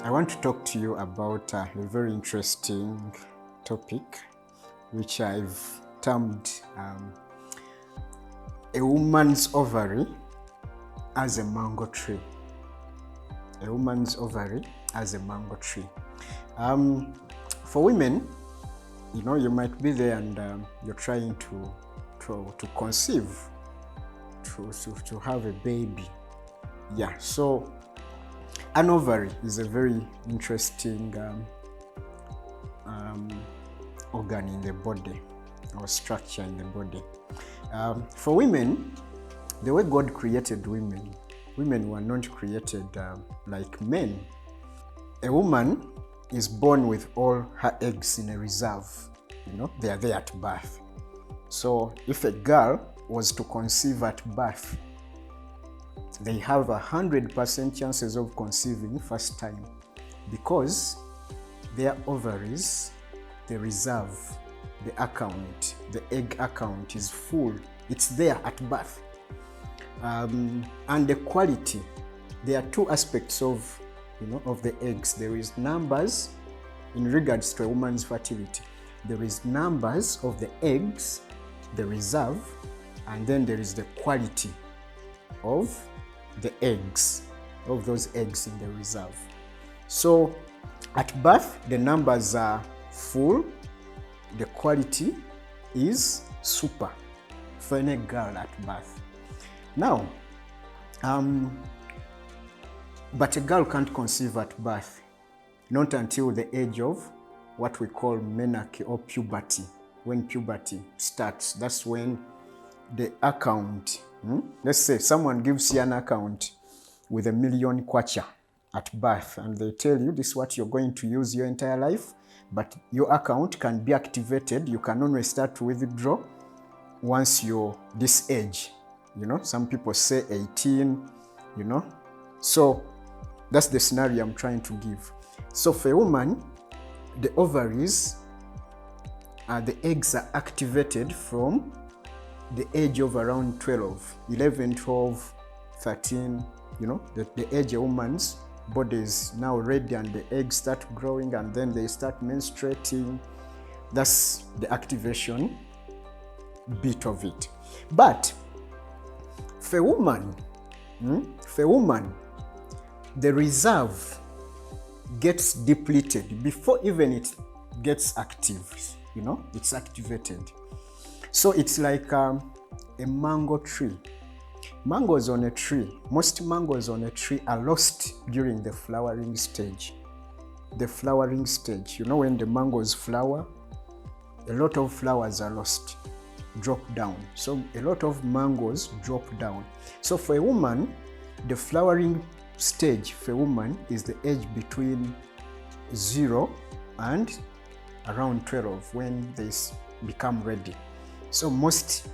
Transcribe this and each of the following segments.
I want to talk to you about a very interesting topic which I've termed a woman's ovary as a mango tree. A woman's ovary as a mango tree. For women, you might be there and you're trying to conceive, to have a baby. Yeah, so an ovary is a very interesting organ in the body, or structure in the body. For women, the way God created women were not created like men. A woman is born with all her eggs in a reserve. They are there at birth. So if a girl was to conceive at birth, they have 100% chances of conceiving first time, because their ovaries, the reserve, the account, the egg account is full. It's there at birth. And the quality, there are two aspects of the eggs. There is numbers in regards to a woman's fertility. There is numbers of the eggs, the reserve, and then there is the quality of the eggs, of those eggs in the reserve. So at birth, the numbers are full, the quality is super for any girl at birth. Now, but a girl can't conceive at birth, not until the age of what we call menarche or puberty. When puberty starts, that's when the account, let's say someone gives you an account with 1 million kwacha at birth, and they tell you this is what you're going to use your entire life, but your account can be activated. You can only start to withdraw once you're this age. Some people say 18, So that's the scenario I'm trying to give. So for a woman, the ovaries, the eggs are activated from the age of around 12, 11, 12, 13, the age a woman's body is now ready and the eggs start growing and then they start menstruating. That's the activation bit of it. But for a woman, the reserve gets depleted before even it gets active. It's activated. So it's like a mango tree. Mangoes on a tree, most mangoes on a tree are lost during the flowering stage. The flowering stage, when the mangoes flower, a lot of flowers are lost, drop down. So a lot of mangoes drop down. So for a woman, the flowering stage for a woman is the age between 0 and around 12, when they become ready. So most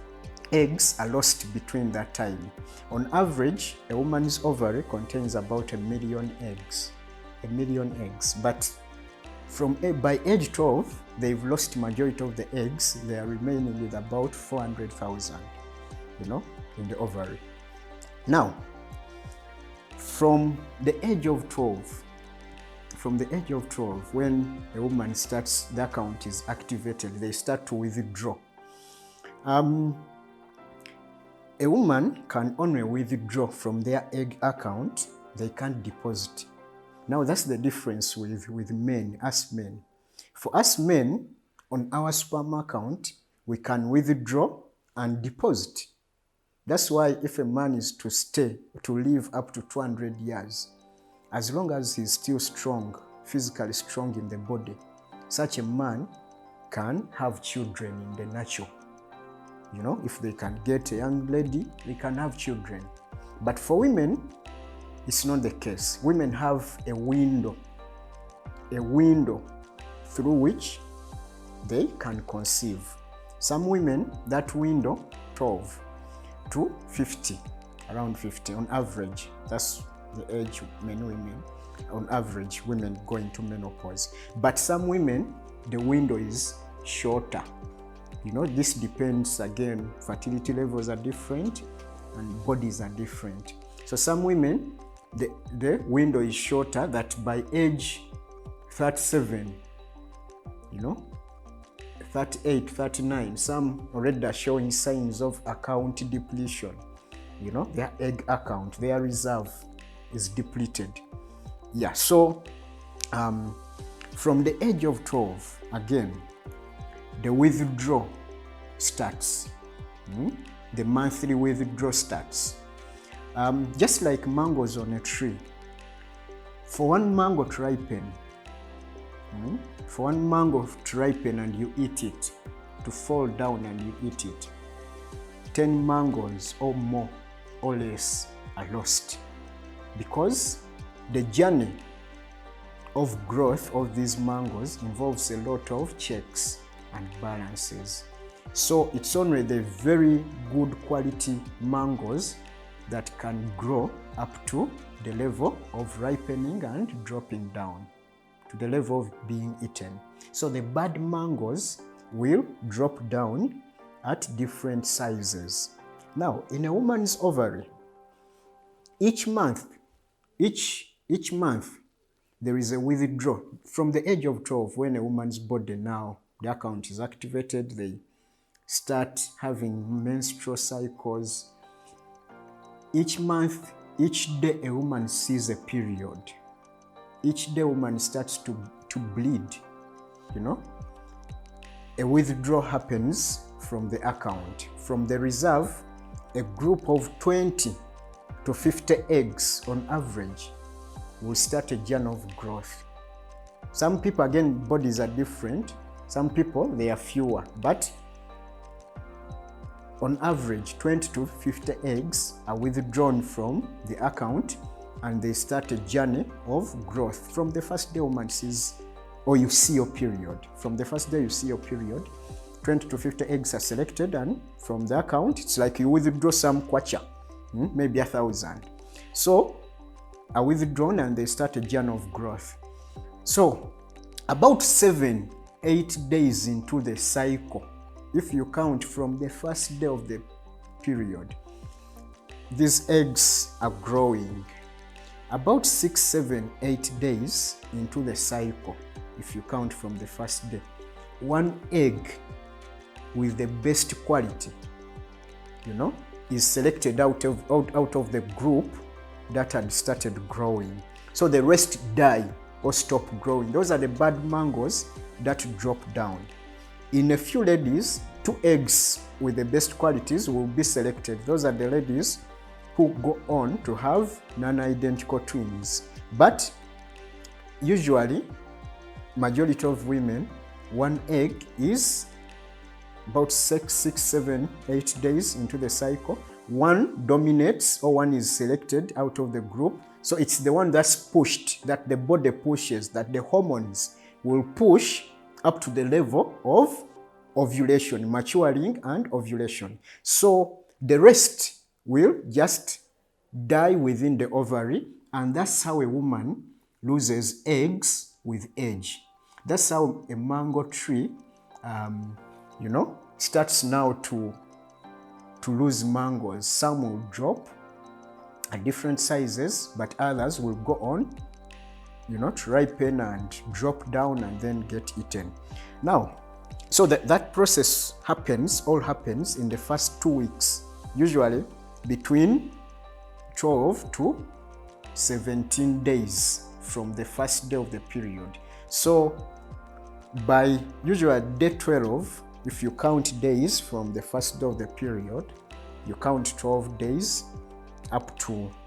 eggs are lost between that time. On average, a woman's ovary contains about 1 million eggs. 1 million eggs. But by age 12, they've lost majority of the eggs. They are remaining with about 400,000, in the ovary. Now, from the age of 12, when a woman starts, the account is activated, they start to withdraw. A woman can only withdraw from their egg account, they can't deposit. Now that's the difference with men, us men. For us men, on our sperm account, we can withdraw and deposit. That's why if a man is to live up to 200 years, as long as he's still strong, physically strong in the body, such a man can have children in the natural. If they can get a young lady, they can have children. But for women, it's not the case. Women have a window through which they can conceive. Some women, that window, 12 to 50, around 50 on average. That's the age women, on average, women go into menopause. But some women, the window is shorter. This depends, again, fertility levels are different and bodies are different. So some women, the window is shorter, that by age 37, 38, 39, some already are showing signs of account depletion. Their egg account, their reserve is depleted. Yeah, so from the age of 12, again, the withdrawal starts. The monthly withdrawal starts. Just like mangoes on a tree, for one mango to ripen, and you eat it, to fall down and you eat it, 10 mangoes or more or less are lost, because the journey of growth of these mangoes involves a lot of checks and balances. So it's only the very good quality mangoes that can grow up to the level of ripening and dropping down to the level of being eaten. So the bad mangoes will drop down at different sizes. Now, in a woman's ovary, each month, there is a withdrawal. From the age of 12, when a woman's body now, the account is activated, they start having menstrual cycles. Each month, each day a woman sees a period. Each day a woman starts to bleed, A withdrawal happens from the account. From the reserve, a group of 20 to 50 eggs on average will start a journey of growth. Some people, again, bodies are different. Some people, they are fewer, but on average, 20 to 50 eggs are withdrawn from the account, and they start a journey of growth from the first day a woman sees, or you see your period. From the first day you see your period, 20 to 50 eggs are selected, and from the account, it's like you withdraw some kwacha, maybe 1,000. So, are withdrawn and they start a journey of growth. So, about 7-8 days into the cycle, if you count from the first day of the period, these eggs are growing. About 6, 7, 8 days into the cycle, if you count from the first day, one egg with the best quality, is selected out of the group that had started growing. So the rest die or stop growing. Those are the bad mangoes that drop down. In a few ladies, 2 eggs with the best qualities will be selected. Those are the ladies who go on to have non-identical twins. But usually, majority of women, 1 egg is about 6, 7, 8 days into the cycle. One dominates, or one is selected out of the group. So it's the one that's pushed, that the body pushes, that the hormones will push up to the level of ovulation, maturing and ovulation. So the rest will just die within the ovary, and that's how a woman loses eggs with age. That's how a mango tree, starts now to lose mangoes. Some will drop at different sizes, but others will go on, to ripen and drop down and then get eaten. Now, so that process all happens in the first 2 weeks, usually between 12 to 17 days from the first day of the period. So by usually day 12, if you count days from the first day of the period, you count 12 days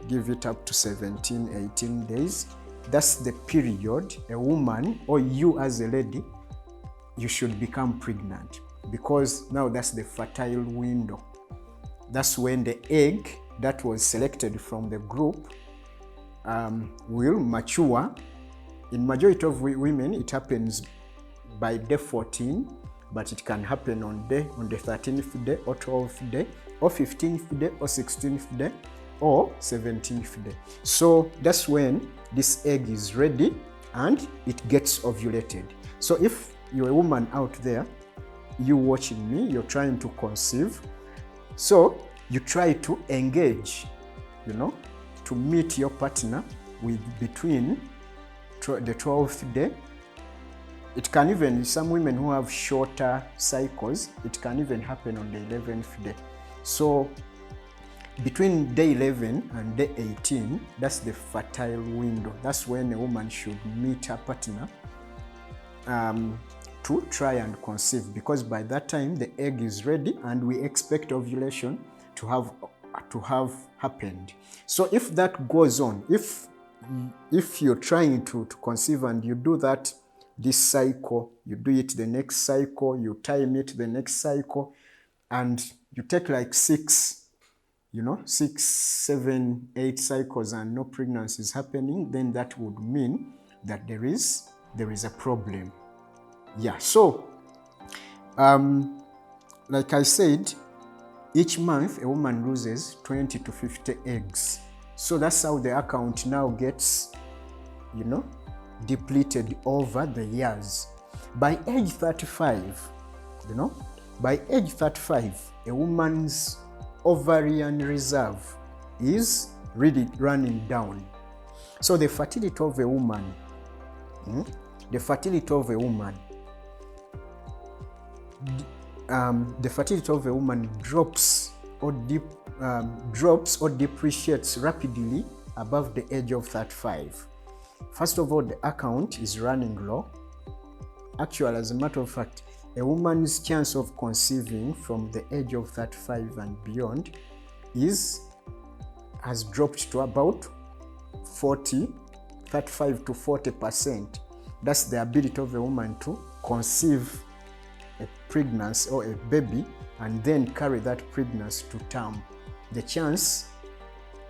give it up to 17, 18 days. That's the period a woman, or you as a lady, you should become pregnant, because now that's the fertile window. That's when the egg that was selected from the group will mature. In majority of women, it happens by day 14, but it can happen on the 13th day or 12th day or 15th day or 16th day or 17th day. So that's when this egg is ready and it gets ovulated. So if you're a woman out there, you watching me, you're trying to conceive, so you try to engage, to meet your partner with between the 12th day. It can even, some women who have shorter cycles, it can even happen on the 11th day. So between day 11 and day 18, that's the fertile window. That's when a woman should meet her partner to try and conceive, because by that time the egg is ready and we expect ovulation to have happened. So if that goes on, if you're trying to conceive and you do that this cycle, you do it the next cycle, you time it the next cycle, and you take like 6, 7, 8 cycles and no pregnancy is happening, then that would mean that there is a problem. Yeah, so like I said, each month a woman loses 20 to 50 eggs. So that's how the account now gets, depleted over the years. By age 35, by age 35, a woman's ovarian reserve is really running down. So the fertility of a woman, drops or depreciates rapidly above the age of 35. First of all, the account is running low. Actually, as a matter of fact, a woman's chance of conceiving from the age of 35 and beyond has dropped to about 35 to 40%. That's the ability of a woman to conceive a pregnancy or a baby and then carry that pregnancy to term. The chance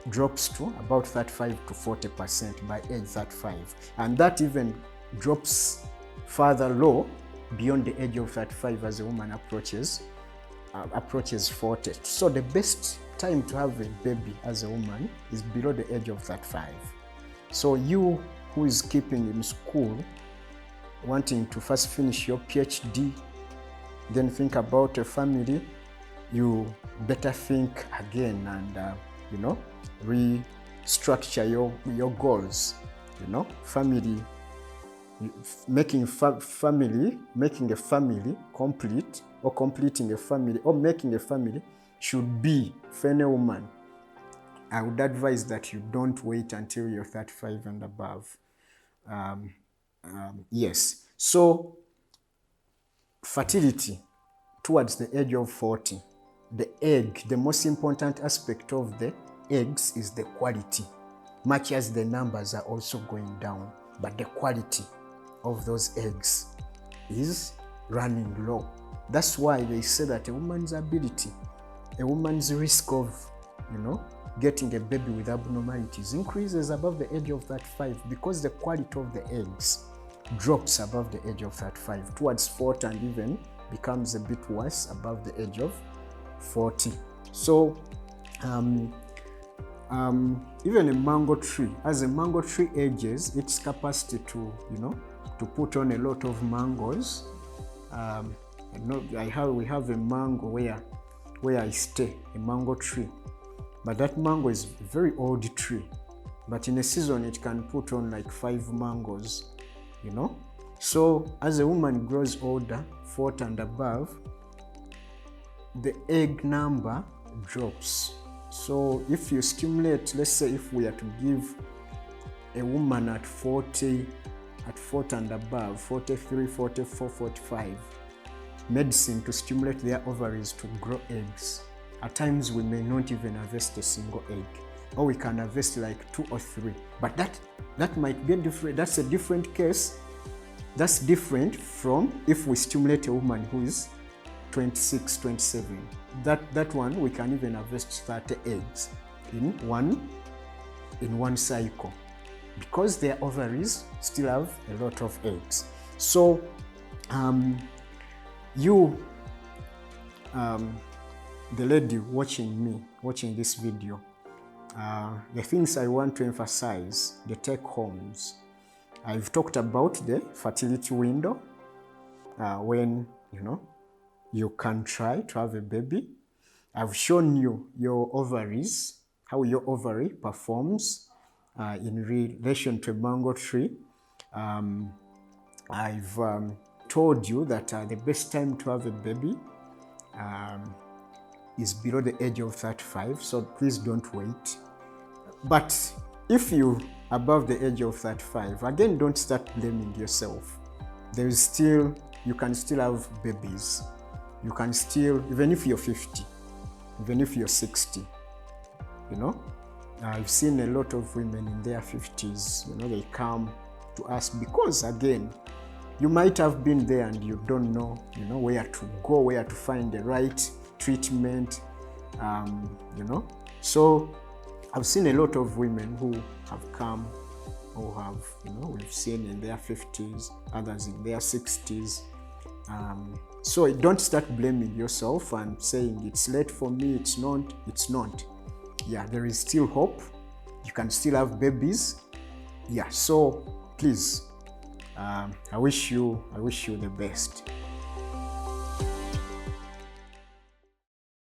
drops to about 35 to 40% by age 35. And that even drops further low beyond the age of 35 as a woman approaches 40. So the best time to have a baby as a woman is below the age of 35. So you who is keeping in school, wanting to first finish your PhD, then think about a family, you better think again and restructure your goals. Family, making a family complete, or completing a family, or making a family should be, for any woman, I would advise that you don't wait until you're 35 and above. Yes. So fertility towards the age of 40, the egg, the most important aspect of the eggs is the quality, much as the numbers are also going down, but the quality of those eggs is running low. That's why they say that a woman's ability, a woman's risk of, getting a baby with abnormalities increases above the age of 35, because the quality of the eggs drops above the age of 35 towards 40, and even becomes a bit worse above the age of 40. So even a mango tree, as a mango tree ages, its capacity to put on a lot of mangoes. We have a mango where I stay, a mango tree, but that mango is a very old tree, but in a season it can put on like 5 mangoes. So as a woman grows older, 40 and above, the egg number drops. So if you stimulate, let's say if we are to give a woman at 40 and above, 43, 44, 45, medicine to stimulate their ovaries to grow eggs, at times we may not even harvest a single egg, or we can harvest like 2 or 3. But that might be different. That's a different case. That's different from if we stimulate a woman who is 26, 27. That one we can even harvest 30 eggs in one cycle, because their ovaries still have a lot of eggs. So the lady watching this video, the things I want to emphasize, the take homes. I've talked about the fertility window, when you can try to have a baby. I've shown you your ovaries how your ovary performs in relation to a mango tree. I've told you that the best time to have a baby is below the age of 35, so please don't wait. But if you above the age of 35, again, don't start blaming yourself. There is still, you can still have babies. You can still, even if you're 50, even if you're 60, you know. I've seen a lot of women in their 50s, you know, they come to us because, again, you might have been there and you don't know, you know, where to go, where to find the right treatment, you know. So I've seen a lot of women who have come, who have, you know, we've seen in their 50s, others in their 60s. So don't start blaming yourself and saying it's late for me, it's not. Yeah, there is still hope. You can still have babies. Yeah, so please, I wish you the best.